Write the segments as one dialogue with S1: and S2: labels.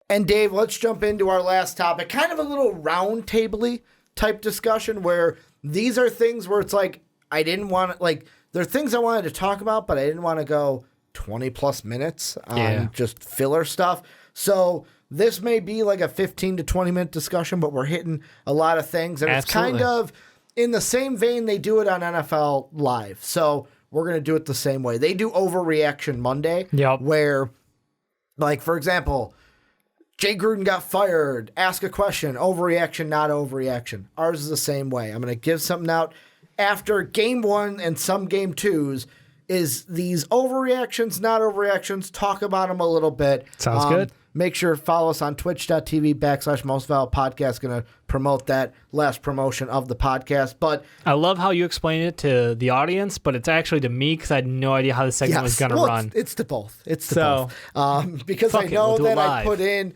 S1: And Dave, let's jump into our last topic. Kind of a little round table-y type discussion where these are things where it's like, I didn't want to, like, there are things I wanted to talk about, but I didn't want to go 20 plus minutes on just filler stuff. So this may be like a 15 to 20 minute discussion, but we're hitting a lot of things. And Absolutely. It's kind of in the same vein they do it on NFL Live. So we're going to do it the same way. They do Overreaction Monday, where, like, for example, Jay Gruden got fired, ask a question, overreaction, not overreaction. Ours is the same way. I'm going to give something out after game one and some game twos. Is these overreactions, not overreactions? Talk about them a little bit.
S2: Sounds good.
S1: Make sure to follow us on twitch.tv/Most Podcast. Going to promote that last promotion of the podcast. But
S2: I love how you explain it to the audience, but it's actually to me because I had no idea how the segment was going to run.
S1: It's to both. It's to both. Because I know that I put in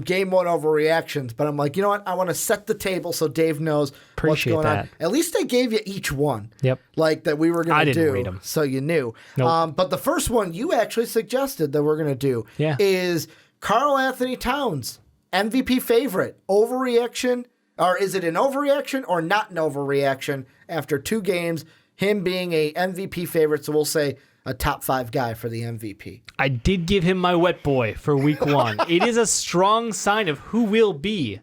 S1: game one overreactions, but I'm like, you know what? I want to set the table so Dave knows what's going on. At least I gave you each one.
S2: Yep.
S1: Like that we were going to do. I
S2: didn't read them.
S1: So you knew.
S2: Nope.
S1: But the first one you actually suggested that we're going to do is Karl-Anthony Towns, MVP favorite, overreaction, or is it an overreaction or not an overreaction after 2 games, him being a MVP favorite, so we'll say a top 5 guy for the MVP.
S2: I did give him my wet boy for week 1. It is a strong sign of who will be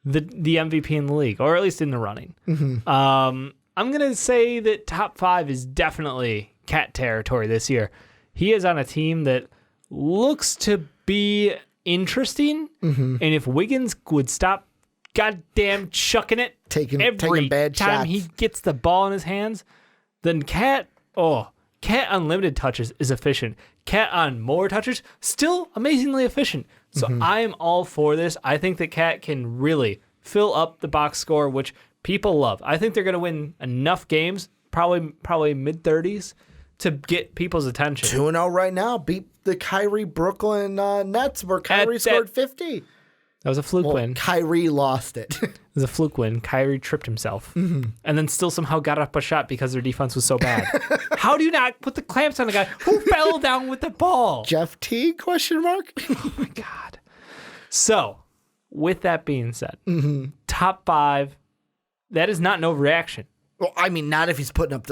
S2: the MVP in the league, or at least in the running.
S1: Mm-hmm.
S2: I'm going to say that top 5 is definitely Cat territory this year. He is on a team that looks to be interesting, and if Wiggins would stop goddamn chucking it
S1: taking
S2: every
S1: bad
S2: time
S1: shots.
S2: he gets the ball in his hands, then Cat on limited touches is efficient. Cat on more touches, still amazingly efficient. So I am all for this. I think that Cat can really fill up the box score, which people love. I think they're going to win enough games, probably mid-30s, to get people's attention.
S1: 2-0 right now. Beat the Kyrie Brooklyn Nets where Kyrie scored 50.
S2: That was a fluke win.
S1: Kyrie lost it.
S2: It was a fluke win. Kyrie tripped himself and then still somehow got up a shot because their defense was so bad. How do you not put the clamps on the guy who fell down with the ball?
S1: Jeff T? Question mark?
S2: Oh, my God. So, with that being said, top 5, that is not an overreaction.
S1: Well, I mean, not if he's putting up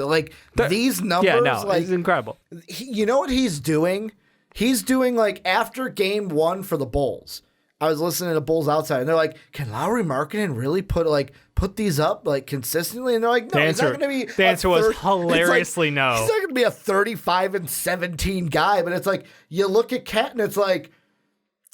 S1: these numbers.
S2: Yeah, no,
S1: like,
S2: it's incredible.
S1: You know what he's doing? He's doing, like, after game 1 for the Bulls. I was listening to Bulls Outside, and they're like, can Lauri Markkanen really put these up, like, consistently? And they're like, no, he's not going to be.
S2: The answer was hilariously no.
S1: He's not going to be a 35-17 guy, but it's like, you look at Cat, and it's like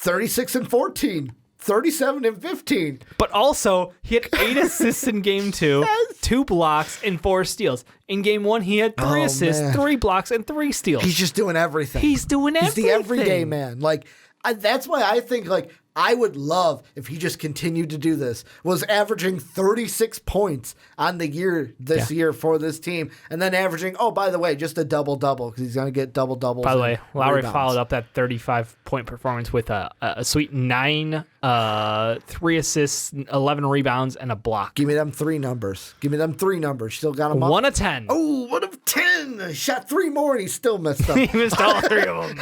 S1: 36-14. 37-15.
S2: But also, he had 8 assists in game 2, 2 blocks, and 4 steals. In game 1, he had 3 assists, 3 blocks, and 3 steals.
S1: He's just doing everything.
S2: He's doing everything.
S1: He's the everyday man. Like, that's why I think, like, I would love if he just continued to do this, was averaging 36 points on the year this year for this team, and then averaging, oh, by the way, just a double-double, because he's going to get double-doubles.
S2: By the way, Lowry followed up that 35-point performance with a sweet 9, 3 assists, 11 rebounds, and a block.
S1: Give me them 3 numbers. Still got them up.
S2: 1 of 10.
S1: Oh, 1 of 10. Shot 3 more, and he still missed them.
S2: He missed all 3 of them.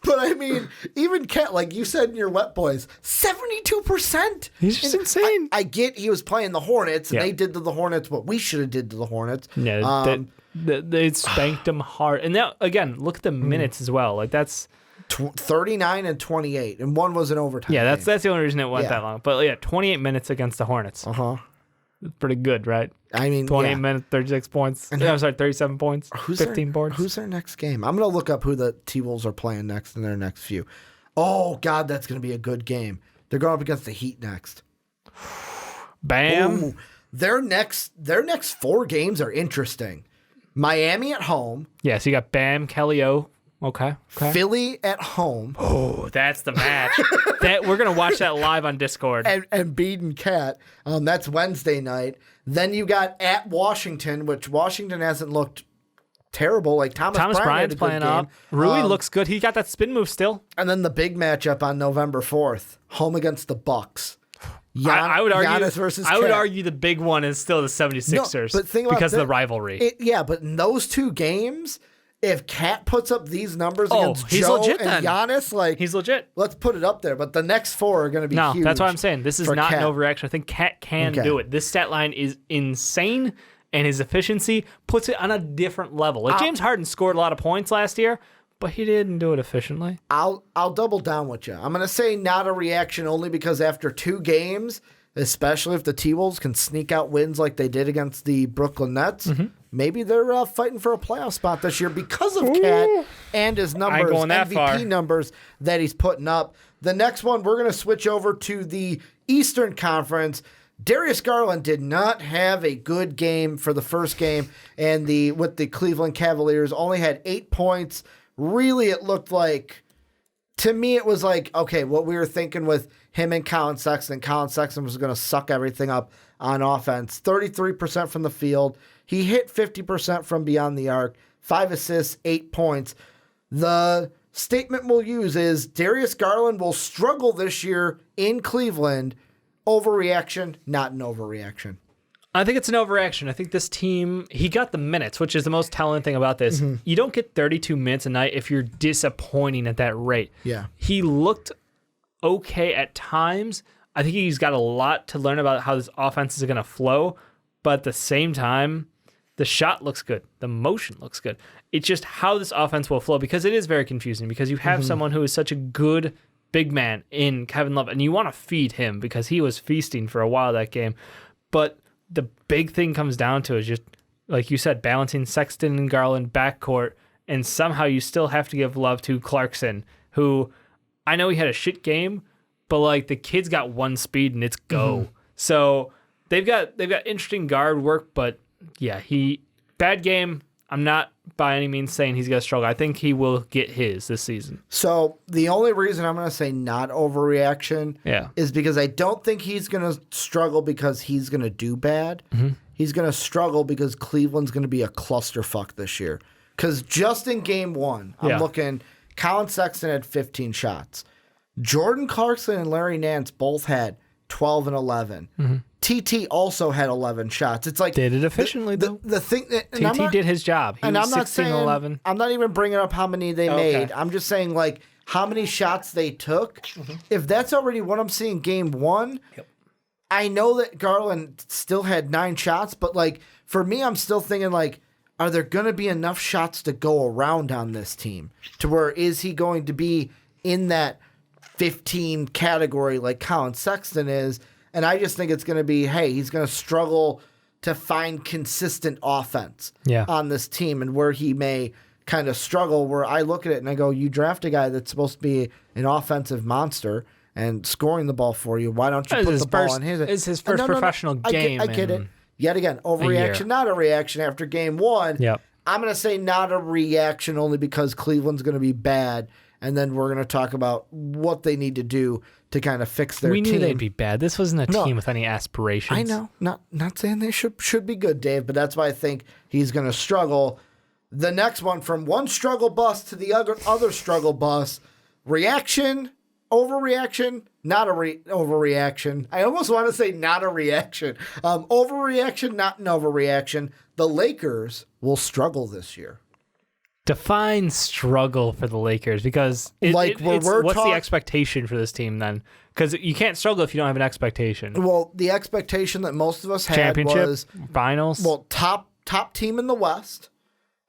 S1: But, I mean, even Cat, like you said in your Wet Boys, 72%.
S2: He's just insane.
S1: I get he was playing the Hornets, and they did to the Hornets what we should have did to the Hornets.
S2: Yeah, they spanked them hard. And now, again, look at the minutes as well. Like, that's
S1: 39 and 28, and 1 was an overtime.
S2: Yeah, that's the only reason it went that long. But, yeah, 28 minutes against the Hornets. That's pretty good, right?
S1: I mean,
S2: 28 minutes, 36 points. I'm sorry, 37 points, 15 boards.
S1: Who's their next game? I'm going to look up who the T-Wolves are playing next in their next few. Oh, God, that's going to be a good game. They're going up against the Heat next.
S2: Bam.
S1: Ooh, their next 4 games are interesting. Miami at home.
S2: Yeah, so you got Bam, Kelly O. Okay.
S1: Philly at home.
S2: Oh, that's the match. We're going to watch that live on Discord.
S1: And Embiid and Cat. That's Wednesday night. Then you got at Washington, which Washington hasn't looked terrible. Like Thomas Bryant's
S2: playing up. Rui looks good. He got that spin move still.
S1: And then the big matchup on November 4th, home against the Bucks.
S2: I would argue.
S1: Giannis versus
S2: I would
S1: Cat.
S2: argue the big one is still the 76ers
S1: but think about
S2: because of the rivalry.
S1: But in those 2 games, if Cat puts up these numbers
S2: Oh,
S1: against
S2: he's
S1: Joe
S2: legit
S1: and
S2: then.
S1: Giannis, like
S2: He's legit.
S1: let's put it up there. But the next 4 are going to be
S2: No,
S1: huge.
S2: that's what I'm saying. This is
S1: for
S2: not
S1: Cat.
S2: an overreaction. I think Cat can
S1: Okay.
S2: do it. This stat line is insane, and his efficiency puts it on a different level. Like James Harden scored a lot of points last year, but he didn't do it efficiently.
S1: I'll double down with you. I'm going to say not a reaction only because after 2 games, especially if the T-Wolves can sneak out wins like they did against the Brooklyn Nets, maybe they're fighting for a playoff spot this year because of Cat and his numbers,
S2: going that
S1: MVP
S2: far.
S1: numbers that he's putting up. The next one, we're going to switch over to the Eastern Conference. Darius Garland did not have a good game for the first game, and with the Cleveland Cavaliers only had 8 points. Really, it looked like, to me, it was like, okay, what we were thinking with him and Colin Sexton. Colin Sexton was going to suck everything up on offense. 33% from the field. He hit 50% from beyond the arc. 5 assists, 8 points. The statement we'll use is Darius Garland will struggle this year in Cleveland. Overreaction, not an overreaction.
S2: I think it's an overreaction. I think this team, he got the minutes, which is the most telling thing about this. You don't get 32 minutes a night if you're disappointing at that rate.
S1: Yeah.
S2: He looked okay at times. I think he's got a lot to learn about how this offense is going to flow. But at the same time, the shot looks good. The motion looks good. It's just how this offense will flow, because it is very confusing, because you have someone who is such a good big man in Kevin Love, and you want to feed him because he was feasting for a while that game. But the big thing comes down to is just, like you said, balancing Sexton and Garland backcourt, and somehow you still have to give love to Clarkson, who I know he had a shit game, but like the kid's got one speed and it's go. So they've got interesting guard work, but yeah, bad game. I'm not by any means saying he's going to struggle. I think he will get his this season.
S1: So the only reason I'm going to say not overreaction is because I don't think he's going to struggle because he's going to do bad. He's going to struggle because Cleveland's going to be a clusterfuck this year. Because just in game 1, I'm looking, Colin Sexton had 15 shots. Jordan Clarkson and Larry Nance both had 12 and 11. TT also had 11 shots. It's like
S2: did it efficiently though.
S1: The thing that
S2: TT did his job. He was 16 and 11.
S1: I'm not even bringing up how many they made. I'm just saying like how many shots they took. If that's already what I'm seeing game 1, I know that Garland still had 9 shots, but like for me, I'm still thinking like, are there going to be enough shots to go around on this team to where is he going to be in that 15 category like Colin Sexton is? And I just think it's going to be, hey, he's going to struggle to find consistent offense on this team, and where he may kind of struggle, where I look at it and I go, you draft a guy that's supposed to be an offensive monster and scoring the ball for you. Why don't you put the ball in his?
S2: It's his first professional game.
S1: I get it. Yet again, overreaction, not a reaction after game 1. I'm going to say not a reaction only because Cleveland's going to be bad, and then we're going to talk about what they need to do to kind of fix their team.
S2: We knew they'd be bad. This wasn't a team with any aspirations.
S1: I know. Not saying they should be good, Dave, but that's why I think he's going to struggle. The next one, from one struggle bus to the other struggle bus, reaction, overreaction, not a overreaction. I almost want to say not a reaction. Overreaction, not an overreaction. The Lakers will struggle this year.
S2: Define struggle for the Lakers, because what's the expectation for this team then? Because you can't struggle if you don't have an expectation.
S1: Well, the expectation that most of us had
S2: Championship,
S1: was
S2: finals.
S1: Well, top team in the West,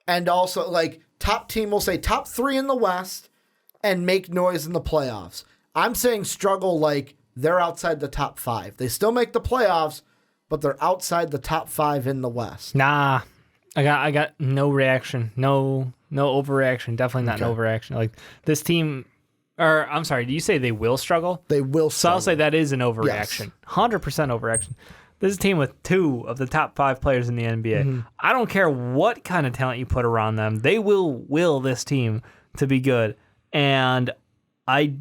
S1: and also like top team. We'll say top 3 in the West, and make noise in the playoffs. I'm saying struggle like they're outside the top 5. They still make the playoffs, but they're outside the top 5 in the West.
S2: Nah, I got no reaction. No overreaction. Definitely not an overreaction. Like this team, or I'm sorry, do you say they will struggle?
S1: They will struggle.
S2: So I'll say that is an overreaction. 100% overreaction. This is a team with 2 of the top 5 players in the NBA. I don't care what kind of talent you put around them. They will this team to be good. And I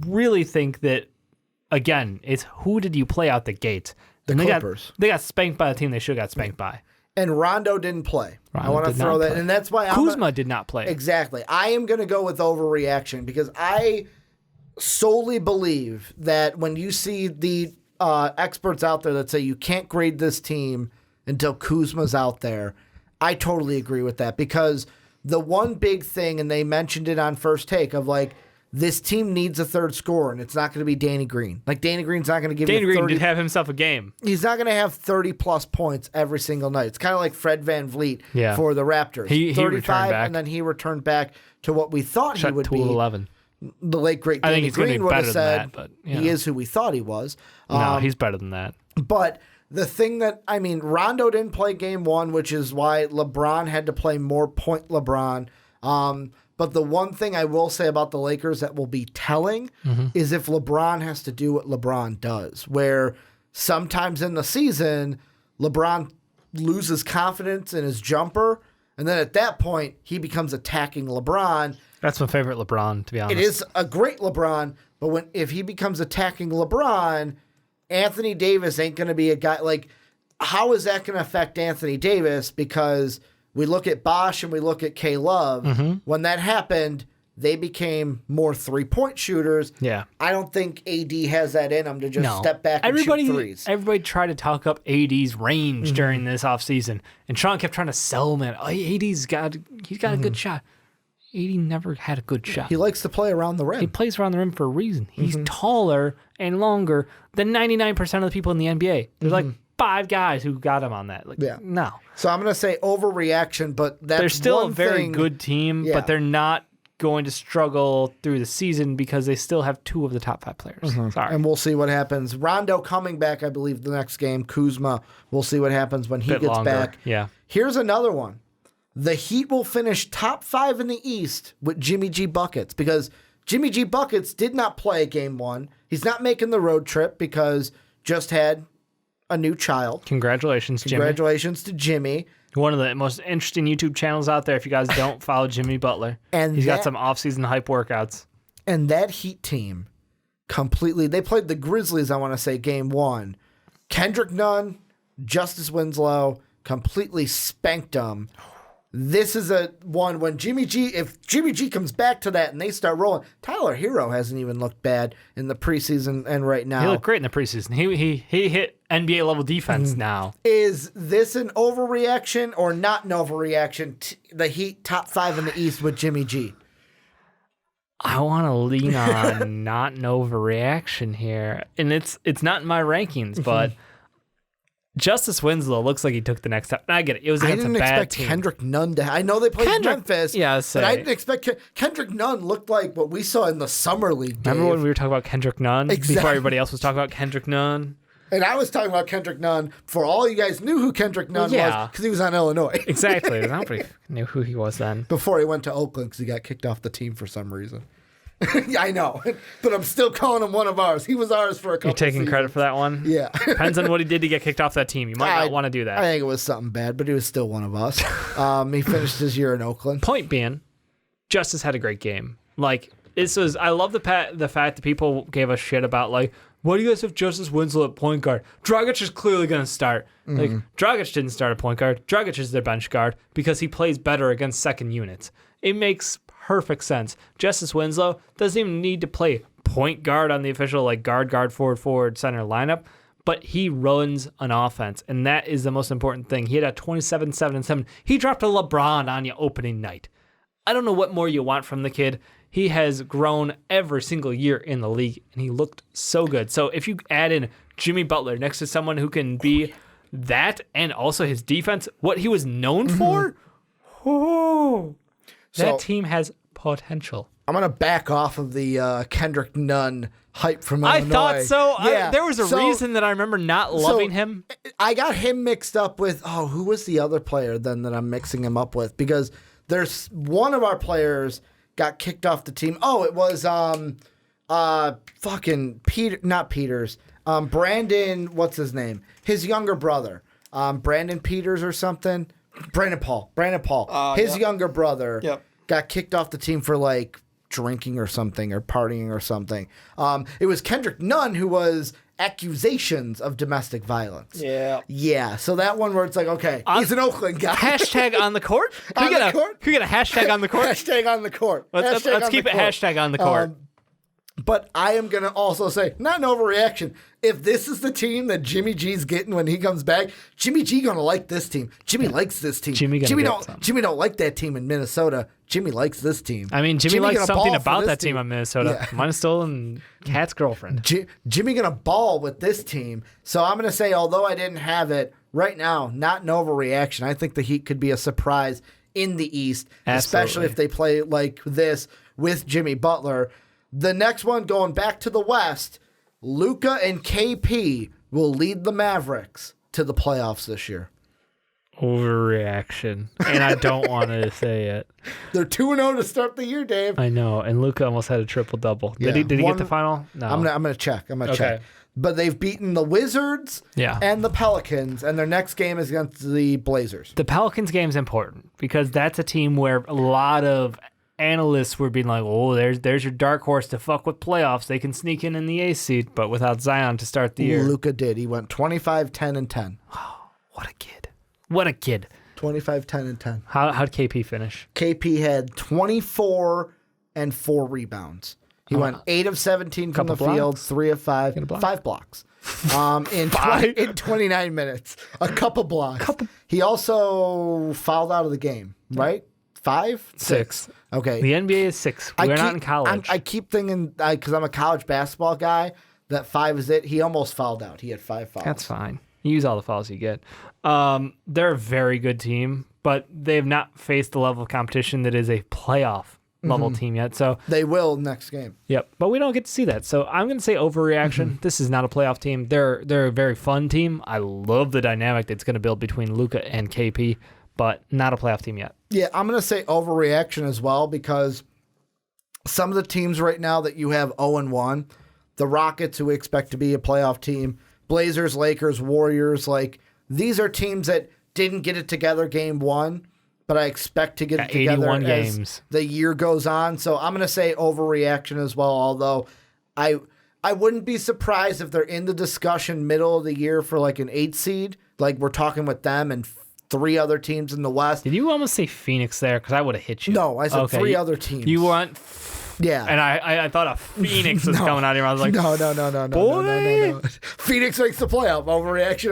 S2: really think that, again, it's who did you play out the gate?
S1: The Clippers.
S2: They got spanked by the team they should have got spanked by.
S1: And Rondo didn't play.
S2: Rondo
S1: I want to throw that, and that's why
S2: Kuzma did not play.
S1: Exactly. I am going to go with overreaction because I solely believe that when you see the experts out there that say you can't grade this team until Kuzma's out there, I totally agree with that because the one big thing, and they mentioned it on First Take, of like, this team needs a third scorer, and it's not going to be Danny Green. Like, Danny Green's not going to give you 30.
S2: Danny Green did have himself a game.
S1: He's not going to have 30-plus points every single night. It's kind of like Fred VanVleet for the Raptors.
S2: He
S1: 35,
S2: returned back.
S1: And then he returned back to what we thought he would be.
S2: 11.
S1: The late, great Danny Green would have said
S2: but,
S1: he is who we thought he was.
S2: No, he's better than that.
S1: But the thing that, I mean, Rondo didn't play game one, which is why LeBron had to play more point LeBron. But the one thing I will say about the Lakers that will be telling is if LeBron has to do what LeBron does, where sometimes in the season, LeBron loses confidence in his jumper, and then at that point, he becomes attacking LeBron.
S2: That's my favorite LeBron, to be honest.
S1: It is a great LeBron, but if he becomes attacking LeBron, Anthony Davis ain't going to be a guy. Like, how is that going to affect Anthony Davis? Because we look at Bosh and we look at K-Love. When that happened, they became more three-point shooters.
S2: Yeah.
S1: I don't think AD has that in him to just step back and shoot threes.
S2: Everybody tried to talk up AD's range during this offseason, and Sean kept trying to sell him that, AD's got a good shot. AD never had a good shot.
S1: He likes to play around the rim.
S2: He plays around the rim for a reason. He's taller and longer than 99% of the people in the NBA. There's like 5 guys who got him on that. Like, no.
S1: So I'm going to say overreaction, but that's
S2: they're still
S1: one
S2: a very
S1: thing,
S2: good team, but they're not going to struggle through the season because they still have 2 of the top 5 players. Sorry.
S1: And we'll see what happens. Rondo coming back, I believe, the next game. Kuzma, we'll see what happens when he gets back.
S2: Yeah.
S1: Here's another one. The Heat will finish top 5 in the East with Jimmy G Buckets because Jimmy G Buckets did not play game 1. He's not making the road trip because just had a new child.
S2: Congratulations, Jimmy.
S1: Congratulations to Jimmy.
S2: One of the most interesting YouTube channels out there if you guys don't follow Jimmy Butler.
S1: And
S2: he's got some off-season hype workouts.
S1: And that Heat team completely, they played the Grizzlies, I want to say, game 1. Kendrick Nunn, Justice Winslow completely spanked them. This is a one when if Jimmy G comes back to that and they start rolling, Tyler Hero hasn't even looked bad in the preseason and right now.
S2: He looked great in the preseason. He hit NBA level defense now.
S1: Is this an overreaction or not an overreaction? The Heat top 5 in the East with Jimmy G.
S2: I want to lean on not an overreaction here, and it's not in my rankings, but Justice Winslow looks like he took the next step. I get it. It was against a bad team. I didn't expect
S1: Kendrick Nunn to. I know they played Memphis, but I didn't expect Kendrick Nunn looked like what we saw in the summer league. Dave.
S2: Remember when we were talking about Kendrick Nunn before everybody else was talking about Kendrick Nunn?
S1: And I was talking about Kendrick Nunn before all you guys knew who Kendrick Nunn was because he was on Illinois.
S2: Exactly. Nobody knew who he was then.
S1: Before he went to Oakland because he got kicked off the team for some reason. Yeah, I know, but I'm still calling him one of ours. He was ours for a couple.
S2: You're taking
S1: seasons.
S2: Credit for that one?
S1: Yeah.
S2: Depends on what he did to get kicked off that team. You might not want to do that.
S1: I think it was something bad, but he was still one of us. He finished his year in Oakland.
S2: Point being, Justice had a great game. Like, this was, I love the fact that people gave us shit about, like, why do you guys have Justice Winslow at point guard? Dragic is clearly going to start. Like, Dragic didn't start at point guard. Dragic is their bench guard because he plays better against second units. It makes perfect sense. Justice Winslow doesn't even need to play point guard on the official like guard, forward, center lineup, but he runs an offense, and that is the most important thing. He had a 27, 7, and 7. He dropped a LeBron on you opening night. I don't know what more you want from the kid. He has grown every single year in the league, and he looked so good. So if you add in Jimmy Butler next to someone who can be that and also his defense, what he was known for, that team has potential.
S1: I'm going to back off of the Kendrick Nunn hype from Illinois.
S2: I thought so.
S1: Yeah.
S2: There was a reason that I remember not loving him.
S1: I got him mixed up with, who was the other player then that I'm mixing him up with? Because there's one of our players got kicked off the team. Oh, it was fucking Peter, not Peters. Brandon, what's his name? His younger brother. Brandon Peters or something. Brandon Paul. His younger brother got kicked off the team for like drinking or something or partying or something. It was Kendrick Nunn who was accusations of domestic violence. Yeah. So that one where it's like, okay, he's an Oakland guy.
S2: Hashtag on the court? Can we get a hashtag on the court?
S1: Hashtag on the court.
S2: Let's keep it hashtag on the court.
S1: But I am going to also say, not an overreaction. If this is the team that Jimmy G's getting when he comes back, Jimmy G going to like this team. Jimmy likes this team. Jimmy don't like that team in Minnesota. Jimmy likes this team.
S2: I mean, Jimmy likes something about that team on Minnesota. Yeah. Mine's stolen Cat's girlfriend.
S1: Jimmy going to ball with this team. So I'm going to say, although I didn't have it right now, not an overreaction. I think the Heat could be a surprise in the East, especially if they play like this with Jimmy Butler. The next one, going back to the West, Luka and KP will lead the Mavericks to the playoffs this year.
S2: Overreaction. And I don't want to say it.
S1: They're 2-0 to start the year, Dave.
S2: I know. And Luka almost had a triple-double. Did he get the final? No.
S1: I'm gonna check. Check. But they've beaten the Wizards and the Pelicans, and their next game is against the Blazers.
S2: The Pelicans game is important because that's a team where a lot of analysts were being like, oh, there's your dark horse to fuck with playoffs. They can sneak in the eighth seed, but without Zion to start the year.
S1: Luka did. He went 25, 10, and 10.
S2: Oh, what a kid. What a kid.
S1: 25, 10, and 10.
S2: How'd KP finish?
S1: KP had 24 and 4 rebounds. He went 8 of 17 from the field, 3 of 5, 5 blocks. In 29 minutes. A couple blocks. He also fouled out of the game, right? 5?
S2: 6.
S1: Okay.
S2: The NBA is 6. We're not in college.
S1: I keep thinking, because I'm a college basketball guy, that 5 is it. He almost fouled out. He had 5 fouls.
S2: That's fine. You use all the fouls you get. They're a very good team, but they have not faced the level of competition that is a playoff level team yet. So
S1: they will next game.
S2: Yep. But we don't get to see that. So I'm going to say overreaction. This is not a playoff team. They're a very fun team. I love the dynamic that's going to build between Luka and KP, but not a playoff team yet.
S1: Yeah, I'm going to say overreaction as well because some of the teams right now that you have 0-1, the Rockets, who we expect to be a playoff team, Blazers, Lakers, Warriors, like these are teams that didn't get it together game 1, but I expect to get it together as the year goes on. So I'm going to say overreaction as well, although I wouldn't be surprised if they're in the discussion middle of the year for like an 8 seed, like we're talking with them and 3 other teams in the West.
S2: Did you almost say Phoenix there? Because I would have hit you.
S1: No, I said 3 other teams.
S2: You want...
S1: Yeah.
S2: And I thought a Phoenix was coming out of here. I was like,
S1: no. Phoenix makes the playoff. Overreaction,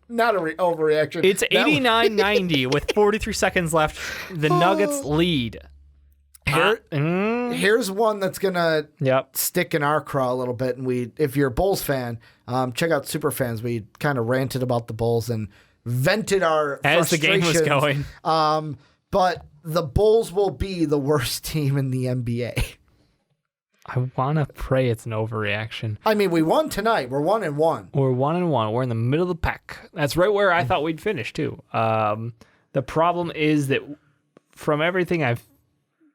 S1: not an overreaction.
S2: It's 89-90 with 43 seconds left. The Nuggets lead.
S1: Here's one that's going to stick in our craw a little bit. And if you're a Bulls fan, check out Superfans. We kind of ranted about the Bulls and vented our
S2: as the game was going.
S1: But the Bulls will be the worst team in the NBA.
S2: I want to pray it's an overreaction.
S1: I mean, we won tonight. We're 1-1.
S2: We're 1-1. We're in the middle of the pack. That's right where I thought we'd finish, too. The problem is that from everything I've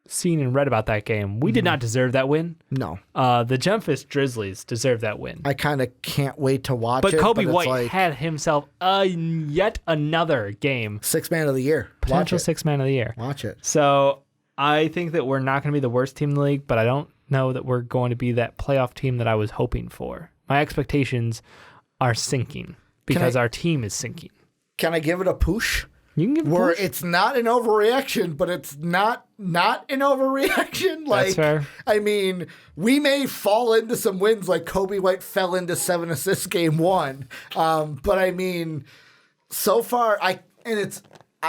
S2: seen and read about that game, we did not deserve that win.
S1: No.
S2: The Memphis Grizzlies deserved that win.
S1: I kind of can't wait to watch it.
S2: But Kobe White had himself yet another game.
S1: 6th man of the year.
S2: Potential 6th man of the year.
S1: Watch it.
S2: So I think that we're not going to be the worst team in the league, but I don't know that we're going to be that playoff team that I was hoping for. My expectations are sinking because our team is sinking.
S1: Can I give it a push?
S2: You can give it a push.
S1: It's not an overreaction, but it's not an overreaction. Like,
S2: that's fair.
S1: I mean, we may fall into some wins like Kobe White fell into 7 assists game 1. But I mean, so far,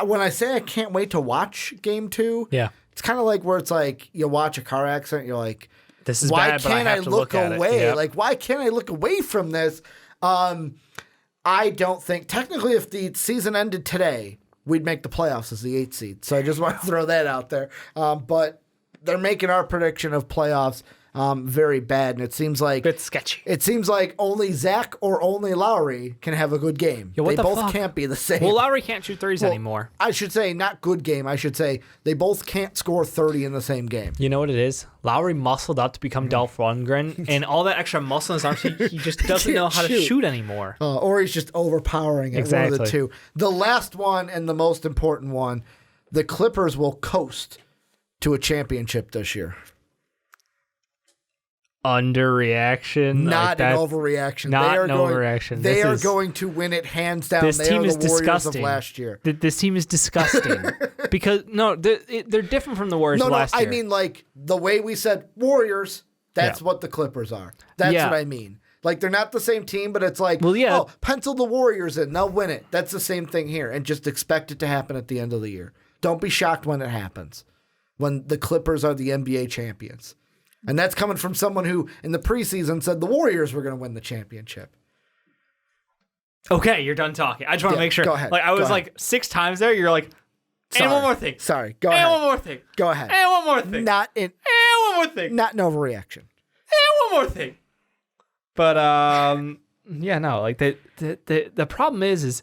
S1: when I say I can't wait to watch game 2, it's kind of like where it's like you watch a car accident, you're like,
S2: this is
S1: why
S2: bad,
S1: can't
S2: but I have to look at
S1: away?
S2: It. Yep.
S1: Like, why can't I look away from this? I don't think, technically, if the season ended today, we'd make the playoffs as the 8th seed. So I just want to throw that out there. But they're making our prediction of playoffs very bad, and it seems like
S2: it's sketchy.
S1: It seems like only Zach or only Lowry can have a good game. They both can't be the same.
S2: Well, Lowry can't shoot threes anymore.
S1: I should say not good game. I should say they both can't score 30 in the same game.
S2: You know what it is? Lowry muscled up to become Dolph Lundgren, and all that extra muscle in his arms, he just doesn't know how to shoot anymore.
S1: Or he's just overpowering at one of the two. The last one and the most important one, the Clippers will coast to a championship this year.
S2: Underreaction,
S1: not an overreaction.
S2: Not an overreaction.
S1: They are going to win it hands down.
S2: This team is
S1: disgusting. Of last year.
S2: This team is disgusting because they're different from the Warriors last year.
S1: I mean, like the way we said Warriors That's what the Clippers are. That's what I mean. Like, they're not the same team, but it's like, pencil the Warriors in. They'll win it. That's the same thing here. And just expect it to happen at the end of the year. Don't be shocked when it happens. When the Clippers are the NBA champions. And that's coming from someone who, in the preseason, said the Warriors were going to win the championship.
S2: Okay, you're done talking. I just want to make sure.
S1: Go ahead.
S2: Like, I was like 6 times there. You're like, and one more thing.
S1: Sorry. Go ahead.
S2: And one more thing.
S1: Go ahead.
S2: And one more thing.
S1: And
S2: one more thing.
S1: Not an overreaction.
S2: And one more thing. But like the problem is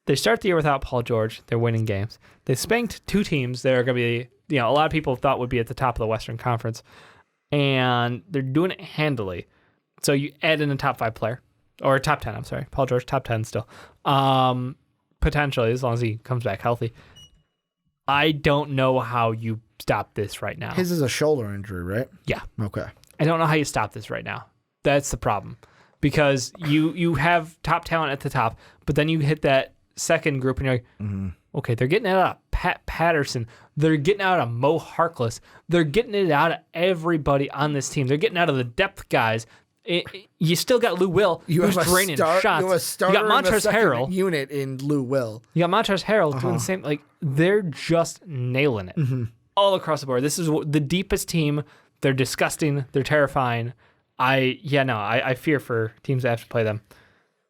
S2: they start the year without Paul George. They're winning games. They spanked 2 teams that are going to be, a lot of people thought would be at the top of the Western Conference, and they're doing it handily. So you add in a top 5 player or a top 10. I'm sorry, Paul George, top 10 still, potentially as long as he comes back healthy. I don't know how you stop this right now.
S1: His is a shoulder injury, right?
S2: Yeah.
S1: Okay.
S2: I don't know how you stop this right now. That's the problem, because you have top talent at the top, but then you hit that second group and you're like, okay, they're getting it out of Pat Patterson. They're getting out of Mo Harkless. They're getting it out of everybody on this team. They're getting out of the depth guys. You still got Lou Will, who's draining shots. You got Montrezl Harrell
S1: unit in Lou Will.
S2: You got Montrezl Harrell doing the same. Like, they're just nailing it all across the board. This is the deepest team. They're disgusting. They're terrifying. I fear for teams that have to play them.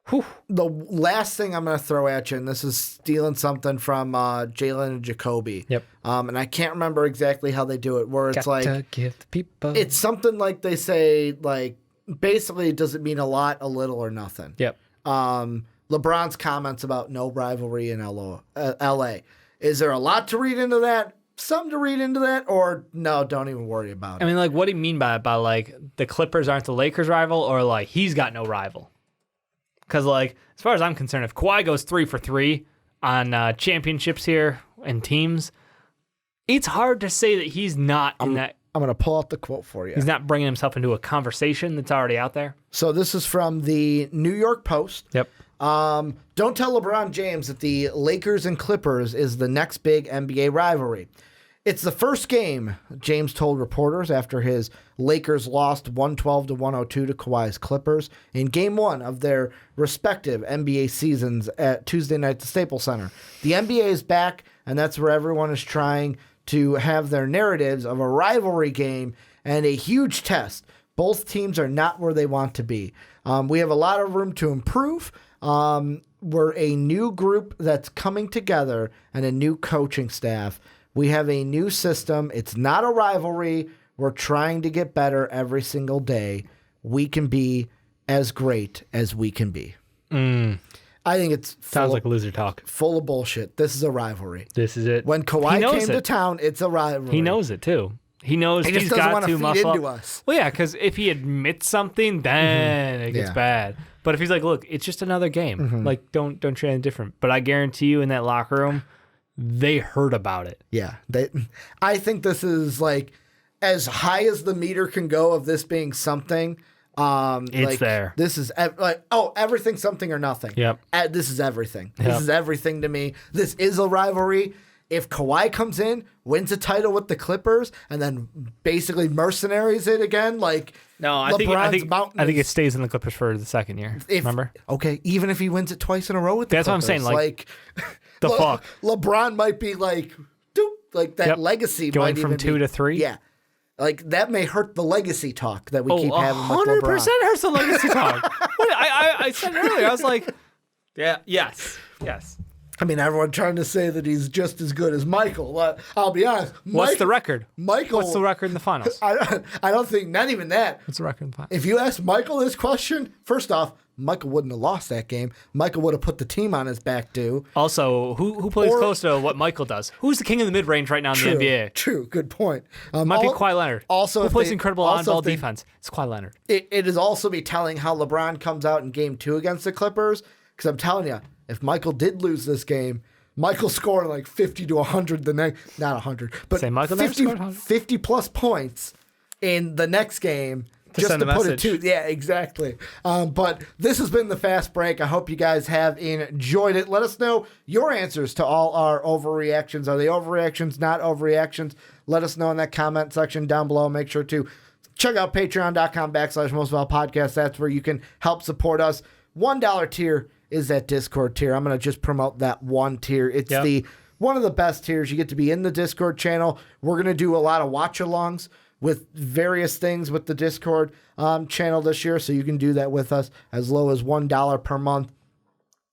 S2: Whew.
S1: The last thing I'm going to throw at you, and this is stealing something from Jalen and Jacoby.
S2: Yep.
S1: And I can't remember exactly how they do it, where it's
S2: to give the people.
S1: It's something like they say, like, basically, does it mean a lot, a little, or nothing?
S2: Yep.
S1: LeBron's comments about no rivalry in LA. Is there a lot to read into that? Some to read into that, or no, don't even worry about it.
S2: I mean, like, what do you mean by like the Clippers aren't the Lakers' rival, or like he's got no rival? Because, like, as far as I'm concerned, if Kawhi goes 3 for 3 on championships here and teams, it's hard to say that he's not in that.
S1: I'm going to pull out the quote for you.
S2: He's not bringing himself into a conversation that's already out there.
S1: So this is from the New York Post.
S2: Yep.
S1: Don't tell LeBron James that the Lakers and Clippers is the next big NBA rivalry. It's the first game, James told reporters after his Lakers lost 112-102 to Kawhi's Clippers in Game 1 of their respective NBA seasons at Tuesday night at the Staples Center. The NBA is back, and that's where everyone is trying to have their narratives of a rivalry game and a huge test. Both teams are not where they want to be. We have a lot of room to improve. We're a new group that's coming together and a new coaching staff. We have a new system. It's not a rivalry. We're trying to get better every single day. We can be as great as we can be. I think it's
S2: sounds like loser talk.
S1: Full of bullshit. This is a rivalry.
S2: This is it.
S1: When Kawhi came to town, it's a rivalry.
S2: He knows it too. He knows
S1: he just
S2: he's
S1: doesn't
S2: got
S1: want
S2: to
S1: feed
S2: muscle
S1: into us.
S2: Well, yeah, because if he admits something, then it gets bad. But if he's like, look, it's just another game. Like, don't try anything different. But I guarantee you, in that locker room, they heard about it.
S1: Yeah. I think this is like as high as the meter can go of this being something.
S2: It's
S1: like,
S2: there.
S1: This is everything, something or nothing.
S2: Yep.
S1: This is everything. This is everything to me. This is a rivalry. If Kawhi comes in, wins a title with the Clippers, and then basically mercenaries it again, like
S2: I think it stays in the Clippers for the second year. Remember?
S1: Okay, even if he wins it twice in a row with the
S2: Clippers. That's what I'm saying. Like the fuck.
S1: LeBron might be like, that legacy
S2: going
S1: might
S2: from
S1: even
S2: 2 to 3.
S1: Yeah. Like, that may hurt the legacy talk that we keep having with
S2: 100%
S1: LeBron.
S2: hurts the legacy talk. I said earlier, I was like, yes.
S1: I mean, everyone trying to say that he's just as good as Michael. I'll be honest.
S2: What's the record?
S1: Michael.
S2: What's the record in the finals?
S1: I don't think, not even that.
S2: What's the record in the finals?
S1: If you ask Michael this question, first off, Michael wouldn't have lost that game. Michael would have put the team on his back, too.
S2: Also, who plays close to what Michael does? Who's the king of the mid-range right now in the NBA?
S1: True, good point.
S2: Might be Kawhi Leonard.
S1: Also,
S2: who plays incredible on-ball defense? It's Kawhi Leonard.
S1: It is also be telling how LeBron comes out in Game 2 against the Clippers, because I'm telling you, if Michael did lose this game, Michael scored like 50 to 100 the next, not 100, but 50 plus points in the next game. Just to put it to, yeah, exactly. But this has been the Fast Break. I hope you guys have enjoyed it. Let us know your answers to all our overreactions. Are they overreactions, not overreactions? Let us know in that comment section down below. Make sure to check out patreon.com/mostvaluable podcast. That's where you can help support us. $1 tier is that Discord tier. I'm going to just promote that one tier. It's the one of the best tiers. You get to be in the Discord channel. We're going to do a lot of watch-alongs with various things with the Discord channel this year, so you can do that with us as low as $1 per month.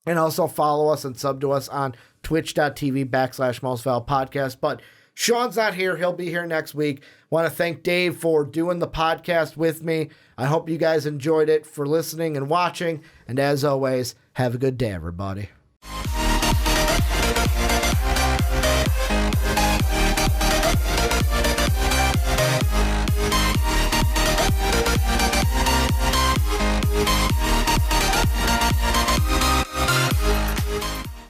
S1: And also follow us and sub to us on twitch.tv/mostvaluable podcast. But Sean's not here. He'll be here next week. Want to thank Dave for doing the podcast with me. I hope you guys enjoyed it, for listening and watching. And as always, have a good day, everybody.